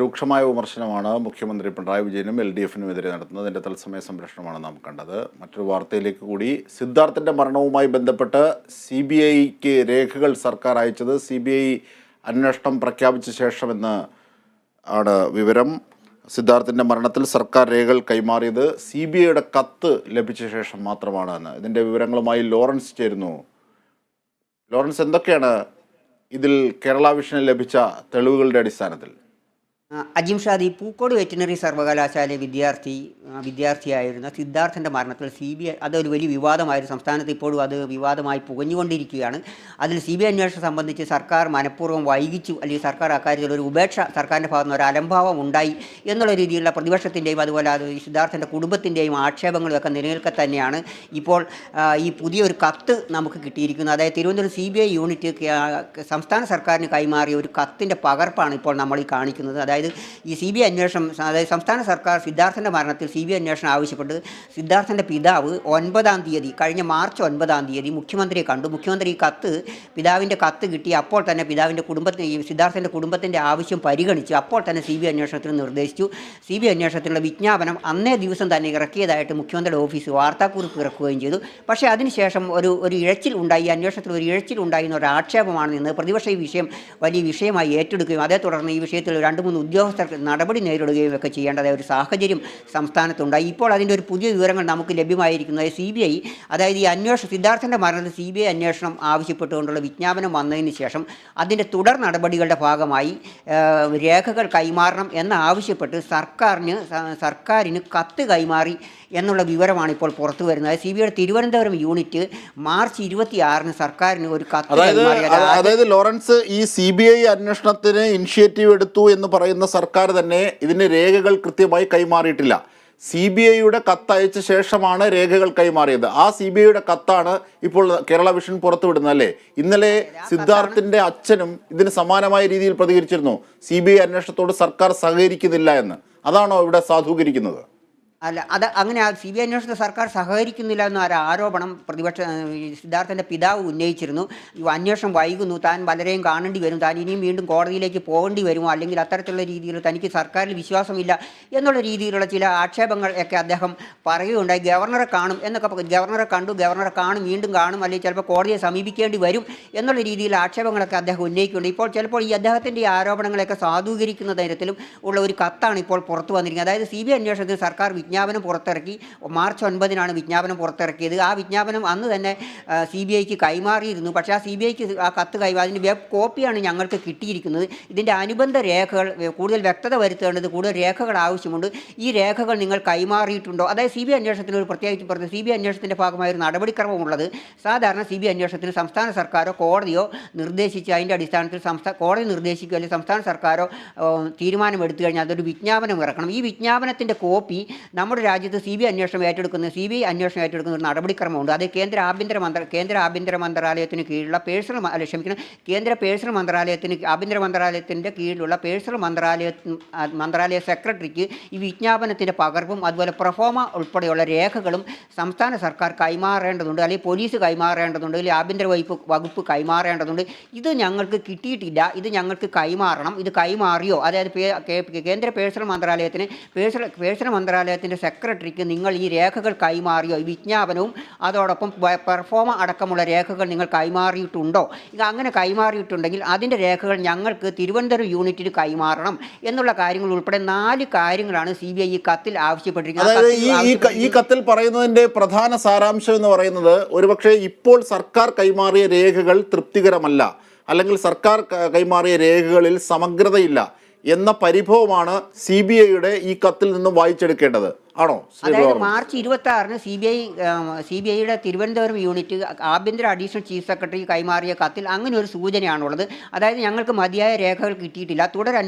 രൂക്ഷമായ വിമർശനമാണ് മുഖ്യമന്ത്രി പിണറായി വിജയനും LDFനും എതിരെ നടത്തുന്നത്. അതിൻ്റെ തത്സമയ സംരക്ഷണമാണ് നാം കണ്ടത്. മറ്റൊരു വാർത്തയിലേക്ക് കൂടി, സിദ്ധാർത്ഥിൻ്റെ മരണവുമായി ബന്ധപ്പെട്ട് CBIക്ക് രേഖകൾ സർക്കാർ അയച്ചത് CBI അന്വേഷണം പ്രഖ്യാപിച്ച ശേഷമെന്ന് ആണ് വിവരം. സിദ്ധാർത്ഥിൻ്റെ മരണത്തിൽ സർക്കാർ രേഖകൾ കൈമാറിയത് CBIയുടെ കത്ത് ലഭിച്ച ശേഷം മാത്രമാണ്. ഇതിൻ്റെ വിവരങ്ങളുമായി ലോറൻസ് ചേരുന്നു. ലോറൻസ്, എന്തൊക്കെയാണ് ഇതിൽ കേരള വിഷന് ലഭിച്ച തെളിവുകളുടെ അടിസ്ഥാനത്തിൽ? അജിം ഷാദി, പൂക്കോട് വെറ്റിനറി സർവകലാശാല വിദ്യാർത്ഥിയായിരുന്ന സിദ്ധാർത്ഥൻ്റെ മരണത്തിൽ CBI അതൊരു വലിയ വിവാദമായിരുന്നു. സംസ്ഥാനത്ത് ഇപ്പോഴും അത് വിവാദമായി പുകഞ്ഞുകൊണ്ടിരിക്കുകയാണ്. അതിൽ CBI അന്വേഷണം സംബന്ധിച്ച് സർക്കാർ മനഃപൂർവ്വം വൈകിച്ചു, അല്ലെങ്കിൽ സർക്കാർ അക്കാര്യത്തിൽ ഒരു ഉപേക്ഷ, സർക്കാരിൻ്റെ ഭാഗത്ത് നിന്ന് ഒരു അലംഭാവം ഉണ്ടായി എന്നുള്ള രീതിയിലുള്ള പ്രതിപക്ഷത്തിൻ്റെയും അതുപോലെ അത് സിദ്ധാർത്ഥൻ്റെ കുടുംബത്തിൻ്റെയും ആക്ഷേപങ്ങളും ഒക്കെ നിലനിൽക്കെ തന്നെയാണ് ഇപ്പോൾ ഈ പുതിയൊരു കത്ത് നമുക്ക് കിട്ടിയിരിക്കുന്നത്. അതായത് തിരുവനന്തപുരം CBI യൂണിറ്റ് സംസ്ഥാന സർക്കാരിന് കൈമാറിയ ഒരു കത്തിൻ്റെ പകർപ്പാണ് ഇപ്പോൾ നമ്മൾ ഈ കാണിക്കുന്നത്. അതായത് ഈ CBI അന്വേഷണം, അതായത് സംസ്ഥാന സർക്കാർ സിദ്ധാർത്ഥൻ്റെ മരണത്തിൽ CBI അന്വേഷണം ആവശ്യപ്പെട്ട് സിദ്ധാർത്ഥൻ്റെ പിതാവ് 9-ാം തീയതി, കഴിഞ്ഞ മാർച്ച് 9-ാം തീയതി മുഖ്യമന്ത്രിയെ കണ്ടു. മുഖ്യമന്ത്രി ഈ പിതാവിൻ്റെ കത്ത് കിട്ടി അപ്പോൾ തന്നെ സിദ്ധാർത്ഥൻ്റെ കുടുംബത്തിൻ്റെ ആവശ്യം പരിഗണിച്ചു. അപ്പോൾ തന്നെ CBI അന്വേഷണത്തിന് നിർദ്ദേശിച്ചു. CBI അന്വേഷണത്തിനുള്ള വിജ്ഞാപനം അന്നേ ദിവസം തന്നെ ഇറക്കിയതായിട്ട് മുഖ്യമന്ത്രിയുടെ ഓഫീസ് വാർത്താക്കുറിപ്പ് ഇറക്കുകയും ചെയ്തു. പക്ഷേ അതിനുശേഷം ഒരു ഇഴച്ചിൽ ഉണ്ടായി, അന്വേഷണത്തിൽ ഒരു ഇഴച്ചിൽ ഉണ്ടായി എന്നൊരു ആക്ഷേപമാണ് നിന്ന് പ്രതിപക്ഷ ഈ വിഷയം വലിയ വിഷയമായി ഏറ്റെടുക്കുകയും അതേ തുടർന്ന് ഈ വിഷയത്തിൽ 2-3 ഉദ്യോഗസ്ഥർക്ക് നടപടി നേരിടുകയും ഒക്കെ ചെയ്യേണ്ടതായ ഒരു സാഹചര്യം സംസ്ഥാനത്തുണ്ടായി. ഇപ്പോൾ അതിൻ്റെ ഒരു പുതിയ വിവരങ്ങൾ നമുക്ക് ലഭ്യമായിരിക്കുന്നത് CBI, അതായത് ഈ സിദ്ധാർത്ഥൻ്റെ മരണത്തിൽ CBI അന്വേഷണം ആവശ്യപ്പെട്ടുകൊണ്ടുള്ള വിജ്ഞാപനം വന്നതിന് ശേഷം അതിൻ്റെ തുടർ നടപടികളുടെ ഭാഗമായി രേഖകൾ കൈമാറണം എന്നാവശ്യപ്പെട്ട് സർക്കാരിന് കത്ത് കൈമാറി എന്നുള്ള വിവരമാണ് ഇപ്പോൾ പുറത്തു വരുന്നത്. CBIയുടെ തിരുവനന്തപുരം യൂണിറ്റ് മാർച്ച് 26-ന് സർക്കാരിന് ഒരു കത്ത് കൈമാറി. അതായത് ലോറൻസ്, ഈ CBI അന്വേഷണത്തിന് ഇനിഷ്യേറ്റീവ് എടുത്തു എന്ന് പറയുന്ന സർക്കാർ തന്നെ ഇതിന് രേഖകൾ കൃത്യമായി കൈമാറിയിട്ടില്ല. CBIയുടെ കത്തയച്ച ശേഷമാണ് രേഖകൾ കൈമാറിയത്. ആ CBIയുടെ കത്താണ് ഇപ്പോൾ കേരള വിഷൻ പുറത്തുവിടുന്നത്, അല്ലേ? ഇന്നലെ സിദ്ധാർത്ഥിന്റെ അച്ഛനും ഇതിന് സമാനമായ രീതിയിൽ പ്രതികരിച്ചിരുന്നു. CBI അന്വേഷണത്തോട് സർക്കാർ സഹകരിക്കുന്നില്ല എന്ന്. അതാണോ ഇവിടെ സാധൂകരിക്കുന്നത്? അല്ല, അങ്ങനെ CBI അന്വേഷണത്തിൽ സർക്കാർ സഹകരിക്കുന്നില്ല എന്നൊരു ആരോപണം സിദ്ധാർത്ഥൻ്റെ പിതാവ് ഉന്നയിച്ചിരുന്നു. ഈ അന്വേഷണം വൈകുന്നു, താൻ പലരെയും കാണേണ്ടി വരും, താൻ ഇനിയും വീണ്ടും കോടതിയിലേക്ക് പോകേണ്ടി വരുമോ, അല്ലെങ്കിൽ അത്തരത്തിലുള്ള രീതിയിൽ തനിക്ക് സർക്കാരിൽ വിശ്വാസമില്ല എന്നുള്ള രീതിയിലുള്ള ചില ആക്ഷേപങ്ങൾ ഒക്കെ അദ്ദേഹം പറയുകയുണ്ടായി. ഗവർണറെ കാണും എന്നൊക്കെ, ഗവർണറെ കണ്ടു, ഗവർണറെ കാണും, വീണ്ടും കാണും, അല്ലെങ്കിൽ ചിലപ്പോൾ കോടതിയെ സമീപിക്കേണ്ടി വരും എന്നുള്ള രീതിയിൽ ആക്ഷേപങ്ങളൊക്കെ അദ്ദേഹം ഉന്നയിക്കുന്നുണ്ട്. ഇപ്പോൾ ചിലപ്പോൾ ഈ അദ്ദേഹത്തിൻ്റെ ഈ ആരോപണങ്ങളെയൊക്കെ സാധൂകരിക്കുന്ന തരത്തിലും ഉള്ള ഒരു കത്താണ് ഇപ്പോൾ പുറത്തു വന്നിരിക്കുന്നത്. അതായത് CBI അന്വേഷണത്തിൽ സർക്കാർ വിജ്ഞാപനം പുറത്തിറക്കി. മാർച്ച് 9-നാണ് വിജ്ഞാപനം പുറത്തിറക്കിയത്. ആ വിജ്ഞാപനം അന്ന് തന്നെ CBIക്ക് കൈമാറിയിരുന്നു. പക്ഷേ ആ CBIക്ക് ആ കത്ത് അതിൻ്റെ വെബ് കോപ്പിയാണ് ഞങ്ങൾക്ക് കിട്ടിയിരിക്കുന്നത്. ഇതിൻ്റെ അനുബന്ധ രേഖകൾ കൂടുതൽ വ്യക്തത വരുത്തേണ്ടത്, കൂടുതൽ രേഖകൾ ആവശ്യമുണ്ട്. ഈ രേഖകൾ നിങ്ങൾ കൈമാറിയിട്ടുണ്ടോ? അതായത് CBI അന്വേഷണത്തിന് ഒരു പ്രത്യേകിച്ച് പറഞ്ഞത് CBI അന്വേഷണത്തിൻ്റെ ഭാഗമായ ഒരു നടപടിക്രമമുള്ളത്. സാധാരണ CBI അന്വേഷണത്തിന് സംസ്ഥാന സർക്കാരോ കോടതിയോ നിർദ്ദേശിച്ച് അതിൻ്റെ അടിസ്ഥാനത്തിൽ കോടതി നിർദ്ദേശിക്കുകയോ അല്ലെങ്കിൽ സംസ്ഥാന സർക്കാരോ തീരുമാനമെടുത്തു കഴിഞ്ഞാൽ അതൊരു വിജ്ഞാപനം ഇറക്കണം. ഈ വിജ്ഞാപനത്തിൻ്റെ കോപ്പി നമ്മുടെ രാജ്യത്ത് CBI അന്വേഷണം ഏറ്റെടുക്കുന്ന ഒരു നടപടിക്രമമുണ്ട്. അത് കേന്ദ്ര ആഭ്യന്തര മന്ത്രാലയത്തിന് കീഴിലുള്ള കേന്ദ്ര പേഴ്സണൽ ആഭ്യന്തര മന്ത്രാലയത്തിൻ്റെ കീഴിലുള്ള പേഴ്സണൽ മന്ത്രാലയ സെക്രട്ടറിക്ക് ഈ വിജ്ഞാപനത്തിൻ്റെ പകർപ്പും അതുപോലെ പ്രൊഫോമ ഉൾപ്പെടെയുള്ള രേഖകളും സംസ്ഥാന സർക്കാർ കൈമാറേണ്ടതുണ്ട്, അല്ലെങ്കിൽ പോലീസ് കൈമാറേണ്ടതുണ്ട്, അല്ലെങ്കിൽ ആഭ്യന്തര വകുപ്പ് കൈമാറേണ്ടതുണ്ട്. ഇത് ഞങ്ങൾക്ക് കിട്ടിയിട്ടില്ല, ഇത് ഞങ്ങൾക്ക് കൈമാറണം. ഇത് കൈമാറിയോ? അതായത് കേന്ദ്ര പേഴ്സണൽ മന്ത്രാലയത്തിൻ്റെ സെക്രട്ടറിക്ക് നിങ്ങൾ ഈ രേഖകൾ കൈമാറിയോ? ഈ വിജ്ഞാപനവും അതോടൊപ്പം പെർഫോമ അടക്കമുള്ള രേഖകൾ നിങ്ങൾ കൈമാറിയിട്ടുണ്ടോ? ഇത് അങ്ങനെ കൈമാറിയിട്ടുണ്ടെങ്കിൽ അതിൻ്റെ രേഖകൾ ഞങ്ങൾക്ക് തിരുവനന്തപുരം യൂണിറ്റിന് കൈമാറണം എന്നുള്ള കാര്യങ്ങൾ ഉൾപ്പെടെ 4 കാര്യങ്ങളാണ് CBI ഈ കത്തിൽ ആവശ്യപ്പെട്ടിരിക്കുന്നത്. ഈ കത്തിൽ പറയുന്നതിൻ്റെ പ്രധാന സാരാംശം എന്ന് പറയുന്നത്, ഒരുപക്ഷെ ഇപ്പോൾ സർക്കാർ കൈമാറിയ രേഖകൾ തൃപ്തികരമല്ല, അല്ലെങ്കിൽ സർക്കാർ കൈമാറിയ രേഖകളിൽ സമഗ്രതയില്ല എന്ന പരിഭവമാണ് CBIയുടെ ഈ കത്തിൽ നിന്നും വായിച്ചെടുക്കേണ്ടത്. ആണോ? അതായത് മാർച്ച് 26-ന് CBIയുടെ തിരുവനന്തപുരം യൂണിറ്റ് ആഭ്യന്തര അഡീഷണൽ ചീഫ് സെക്രട്ടറി കൈമാറിയ കത്തിൽ അങ്ങനെ ഒരു സൂചനയാണുള്ളത്. അതായത് ഞങ്ങൾക്ക് മതിയായ രേഖകൾ കിട്ടിയിട്ടില്ല,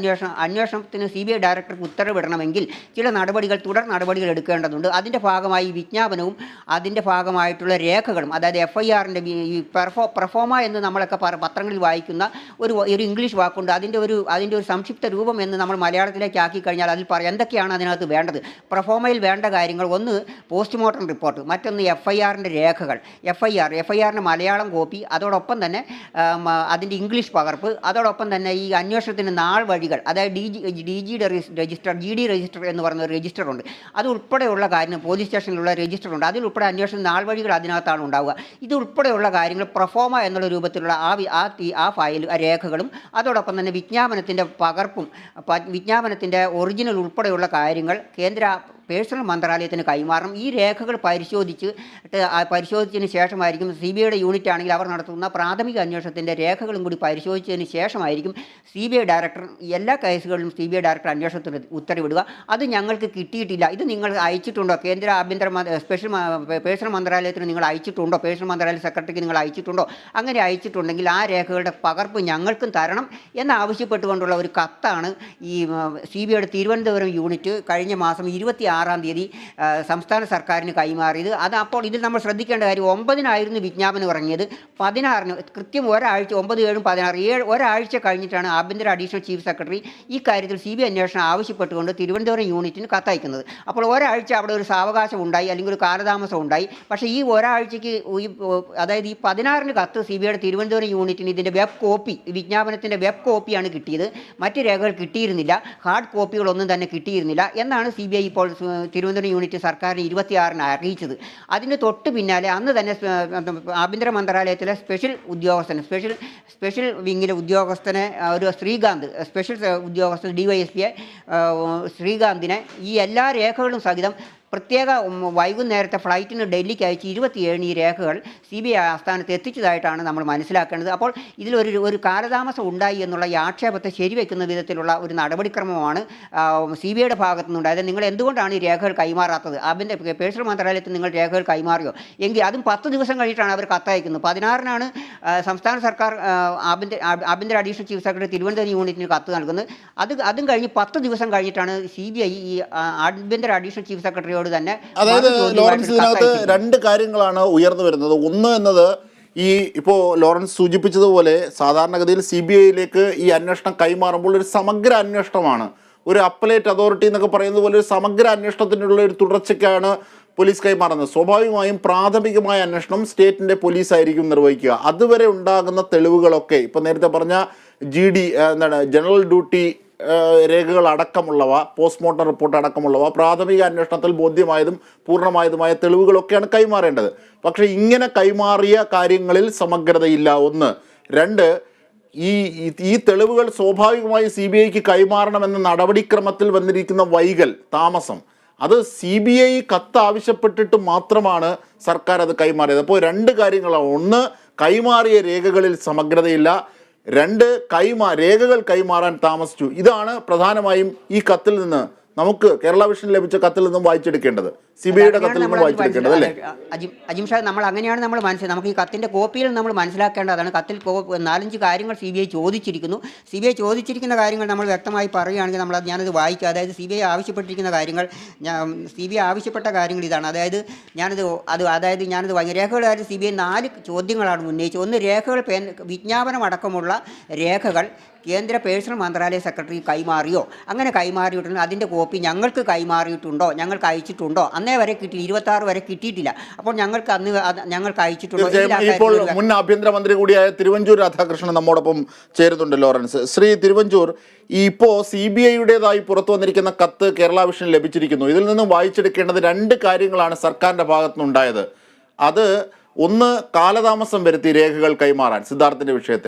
അന്വേഷണത്തിന് CBI ഡയറക്ടർക്ക് ഉത്തരവിടണമെങ്കിൽ ചില തുടർ നടപടികൾ എടുക്കേണ്ടതുണ്ട്. അതിൻ്റെ ഭാഗമായി വിജ്ഞാപനവും അതിൻ്റെ ഭാഗമായിട്ടുള്ള രേഖകളും, അതായത് FIRൻ്റെ പെർഫോമ എന്ന് നമ്മളൊക്കെ പത്രങ്ങളിൽ വായിക്കുന്ന ഒരു ഇംഗ്ലീഷ് വാക്കുണ്ട്. അതിൻ്റെ ഒരു സംക്ഷിപ്ത രൂപം എന്ന് നമ്മൾ മലയാളത്തിലേക്ക് ആക്കി കഴിഞ്ഞാൽ അതിൽ എന്തൊക്കെയാണ് അതിനകത്ത് വേണ്ടത്. പ്രൊഫോമയിൽ അതിൽ വേണ്ട കാര്യങ്ങൾ ഒന്ന് പോസ്റ്റ്മോർട്ടം റിപ്പോർട്ട്, മറ്റൊന്ന് FIRൻ്റെ രേഖകൾ, FIRൻ്റെ മലയാളം കോപ്പി, അതോടൊപ്പം തന്നെ അതിൻ്റെ ഇംഗ്ലീഷ് പകർപ്പ്, അതോടൊപ്പം തന്നെ ഈ അന്വേഷണത്തിൻ്റെ നാൾ വഴികൾ, അതായത് DG രജിസ്റ്റർ, GD രജിസ്റ്റർ എന്ന് പറയുന്ന ഒരു രജിസ്റ്ററുണ്ട്, അത് ഉൾപ്പെടെയുള്ള കാര്യം പോലീസ് സ്റ്റേഷനിലുള്ള രജിസ്റ്ററുണ്ട്, അതിൽ ഉൾപ്പെടെ അന്വേഷണ നാൾ വഴികൾ അതിനകത്താണ് ഉണ്ടാവുക. ഇത് ഉൾപ്പെടെയുള്ള കാര്യങ്ങൾ പ്രൊഫോമ എന്നുള്ള രൂപത്തിലുള്ള ആ ഫയൽ രേഖകളും അതോടൊപ്പം തന്നെ വിജ്ഞാപനത്തിൻ്റെ പകർപ്പും വിജ്ഞാപനത്തിൻ്റെ ഒറിജിനൽ ഉൾപ്പെടെയുള്ള കാര്യങ്ങൾ കേന്ദ്ര പേഴ്സണൽ മന്ത്രാലയത്തിന് കൈമാറണം. ഈ രേഖകൾ പരിശോധിച്ചതിന് ശേഷമായിരിക്കും CBIയുടെ യൂണിറ്റ് ആണെങ്കിൽ അവർ നടത്തുന്ന പ്രാഥമിക അന്വേഷണത്തിൻ്റെ രേഖകളും കൂടി പരിശോധിച്ചതിന് ശേഷമായിരിക്കും CBI ഡയറക്ടർ എല്ലാ കേസുകളിലും CBI ഡയറക്ടർ അന്വേഷണത്തിന് ഉത്തരവിടുക. അത് ഞങ്ങൾക്ക് കിട്ടിയിട്ടില്ല, ഇത് നിങ്ങൾ അയച്ചിട്ടുണ്ടോ, കേന്ദ്ര ആഭ്യന്തര സ്പെഷ്യൽ പേഴ്സണൽ മന്ത്രാലയത്തിന് നിങ്ങൾ അയച്ചിട്ടുണ്ടോ, പേഴ്സണൽ മന്ത്രാലയ സെക്രട്ടറിക്ക് നിങ്ങൾ അയച്ചിട്ടുണ്ടോ, അങ്ങനെ അയച്ചിട്ടുണ്ടെങ്കിൽ ആ രേഖകളുടെ പകർപ്പ് ഞങ്ങൾക്കും തരണം എന്നാവശ്യപ്പെട്ടുകൊണ്ടുള്ള ഒരു കത്താണ് ഈ CBIയുടെ തിരുവനന്തപുരം യൂണിറ്റ് കഴിഞ്ഞ മാസം 26 തീയതി സംസ്ഥാന സർക്കാരിന് കൈമാറിയത്. അപ്പോൾ ഇതിൽ നമ്മൾ ശ്രദ്ധിക്കേണ്ട കാര്യം 9-നായിരുന്നു വിജ്ഞാപനം ഇറങ്ങിയത്, 16-ന് കൃത്യം ഒരാഴ്ച 9, 7, 16 ഒരാഴ്ച കഴിഞ്ഞിട്ടാണ് ആഭ്യന്തര അഡീഷണൽ ചീഫ് സെക്രട്ടറി ഈ കാര്യത്തിൽ CBI അന്വേഷണം ആവശ്യപ്പെട്ടുകൊണ്ട് തിരുവനന്തപുരം യൂണിറ്റിന് കത്തയക്കുന്നത്. അപ്പോൾ ഒരാഴ്ച അവിടെ ഒരു സാവകാശം ഉണ്ടായി, അല്ലെങ്കിൽ ഒരു കാലതാമസം ഉണ്ടായി. പക്ഷേ ഈ ഒരാഴ്ചയ്ക്ക് അതായത് ഈ 16-ന് കത്ത് CBIയുടെ തിരുവനന്തപുരം യൂണിറ്റിന് ഇതിൻ്റെ വെബ് കോപ്പി, വിജ്ഞാപനത്തിൻ്റെ വെബ് കോപ്പിയാണ് കിട്ടിയത്, മറ്റ് രേഖകൾ കിട്ടിയിരുന്നില്ല, ഹാർഡ് കോപ്പികളൊന്നും തന്നെ കിട്ടിയിരുന്നില്ല എന്നാണ് CBI ഇപ്പോൾ തിരുവനന്തപുരം യൂണിറ്റ് സർക്കാരിന് 26-ന് അറിയിച്ചത്. അതിന് തൊട്ട് പിന്നാലെ അന്ന് തന്നെ ആഭ്യന്തര മന്ത്രാലയത്തിലെ സ്പെഷ്യൽ വിങ്ങിലെ ഉദ്യോഗസ്ഥനെ ഒരു സ്പെഷ്യൽ ഉദ്യോഗസ്ഥൻ DYSP ശ്രീകാന്തിനെ ഈ എല്ലാ രേഖകളും സഹിതം പ്രത്യേക വൈകുന്നേരത്തെ ഫ്ലൈറ്റിന് ഡൽഹിക്ക് അയച്ച് 27-ന് ഈ രേഖകൾ CBI ആസ്ഥാനത്ത് എത്തിച്ചതായിട്ടാണ് നമ്മൾ മനസ്സിലാക്കേണ്ടത്. അപ്പോൾ ഇതിലൊരു കാലതാമസം ഉണ്ടായി എന്നുള്ള ഈ ആക്ഷേപത്തെ ശരിവെക്കുന്ന വിധത്തിലുള്ള ഒരു നടപടിക്രമമാണ് CBIയുടെ ഭാഗത്തുനിന്നുണ്ട്. അതായത് നിങ്ങൾ എന്തുകൊണ്ടാണ് ഈ രേഖകൾ കൈമാറാത്തത്, പേഴ്സണൽ മന്ത്രാലയത്തിൽ നിങ്ങൾ രേഖകൾ കൈമാറിയോ എങ്കിൽ അതും 10 ദിവസം കഴിഞ്ഞിട്ടാണ് അവർ കത്തയക്കുന്നത്. 16-നാണ് സംസ്ഥാന സർക്കാർ ആഭ്യന്തര അഡീഷണൽ ചീഫ് സെക്രട്ടറി തിരുവനന്തപുരം യൂണിറ്റിന് കത്ത് നൽകുന്നത്. അതും കഴിഞ്ഞ് 10 ദിവസം കഴിഞ്ഞിട്ടാണ് CBI ഈ ആഭ്യന്തര അഡീഷണൽ ചീഫ് സെക്രട്ടറി തന്നെ. അതായത് ലോറൻസ്, ഇതിനകത്ത് 2 കാര്യങ്ങളാണ് ഉയർന്നു വരുന്നത്. ഒന്ന് എന്നത് ഇപ്പോൾ ലോറൻസ് സൂചിപ്പിച്ചതുപോലെ സാധാരണഗതിയിൽ CBIയിലേക്ക് ഈ അന്വേഷണം കൈമാറുമ്പോൾ ഒരു സമഗ്ര അന്വേഷണമാണ്, ഒരു അപ്പലേറ്റ് അതോറിറ്റി എന്നൊക്കെ പറയുന്നത് പോലെ ഒരു സമഗ്ര അന്വേഷണത്തിനുള്ള ഒരു തുടർച്ചയ്ക്കാണ് പോലീസ് കൈമാറുന്നത്. സ്വാഭാവികമായും പ്രാഥമികമായ അന്വേഷണം സ്റ്റേറ്റിൻ്റെ പോലീസായിരിക്കും നിർവഹിക്കുക. അതുവരെ ഉണ്ടാകുന്ന തെളിവുകളൊക്കെ ഇപ്പോൾ നേരത്തെ പറഞ്ഞ ജനറൽ ഡ്യൂട്ടി രേഖകൾ അടക്കമുള്ളവ, പോസ്റ്റ്മോർട്ടം റിപ്പോർട്ട് അടക്കമുള്ളവ, പ്രാഥമിക അന്വേഷണത്തിൽ ബോധ്യമായതും പൂർണ്ണമായതുമായ തെളിവുകളൊക്കെയാണ് കൈമാറേണ്ടത്. പക്ഷേ ഇങ്ങനെ കൈമാറിയ കാര്യങ്ങളിൽ സമഗ്രതയില്ല, 1. 2, ഈ തെളിവുകൾ സ്വാഭാവികമായി CBIക്ക് കൈമാറണമെന്ന നടപടിക്രമത്തിൽ വന്നിരിക്കുന്ന താമസം, അത് CBI കത്ത് ആവശ്യപ്പെട്ടിട്ട് മാത്രമാണ് സർക്കാർ അത് കൈമാറിയത്. അപ്പോൾ 2 കാര്യങ്ങളാണ്. 1, കൈമാറിയ രേഖകളിൽ സമഗ്രതയില്ല. 2, രേഖകൾ കൈമാറാൻ താമസിച്ചു. ഇതാണ് പ്രധാനമായും ഈ കത്തിൽ നിന്ന് നമുക്ക് കേരള വിഷൻ ലഭിച്ച കത്തിൽ നിന്നും വായിച്ചെടുക്കേണ്ടത്, CBIയുടെ കത്തിൽ നിന്നും വായിച്ചെടുക്കേണ്ടത്, അല്ലേ അജിംഷാ? അങ്ങനെയാണ് നമ്മൾ നമുക്ക് ഈ കത്തിൻ്റെ കോപ്പിയിൽ നമ്മൾ മനസ്സിലാക്കേണ്ടതാണ്. കത്തിൽ 4-5 കാര്യങ്ങൾ CBI ചോദിച്ചിരിക്കുന്നു. CBI ചോദിച്ചിരിക്കുന്ന കാര്യങ്ങൾ നമ്മൾ വ്യക്തമായി പറയുകയാണെങ്കിൽ ഞാനത് വായിക്കുക. അതായത് CBI ആവശ്യപ്പെട്ടിരിക്കുന്ന കാര്യങ്ങൾ, CBI ആവശ്യപ്പെട്ട കാര്യങ്ങൾ ഇതാണ്. അതായത് ഞാനത് രേഖകളായിട്ട് CBI 4 ചോദ്യങ്ങളാണ് ഉന്നയിച്ചത്. 1, രേഖകൾ വിജ്ഞാപനം അടക്കമുള്ള രേഖകൾ കേന്ദ്ര പേഴ്സണൽ മന്ത്രാലയ സെക്രട്ടറി കൈമാറിയോ, അങ്ങനെ കൈമാറിയിട്ടുണ്ടെങ്കിൽ അതിൻ്റെ കോപ്പി ഞങ്ങൾക്ക് കൈമാറിയിട്ടുണ്ടോ, ഞങ്ങൾക്ക് അയച്ചിട്ടുണ്ടോ? അന്നേ വരെ 26 വരെ കിട്ടിയിട്ടില്ല. അപ്പോൾ ഞങ്ങൾക്ക് അയച്ചിട്ടുണ്ടോ? ഇപ്പോൾ മുൻ ആഭ്യന്തരമന്ത്രി കൂടിയായ തിരുവഞ്ചൂർ രാധാകൃഷ്ണൻ നമ്മോടൊപ്പം ചേരുന്നുണ്ട്. ലോറൻസ്, ശ്രീ തിരുവഞ്ചൂർ, ഇപ്പോൾ CBIയുടേതായി പുറത്തു വന്നിരിക്കുന്ന കത്ത് കേരള വിഷൻ ലഭിച്ചിരിക്കുന്നു. ഇതിൽ നിന്നും വായിച്ചെടുക്കേണ്ടത് 2 കാര്യങ്ങളാണ് സർക്കാരിൻ്റെ ഭാഗത്തുനിന്നുണ്ടായത്. അത് 1, കാലതാമസം വരുത്തി രേഖകൾ കൈമാറാൻ സിദ്ധാർത്ഥിൻ്റെ വിഷയത്തിൽ.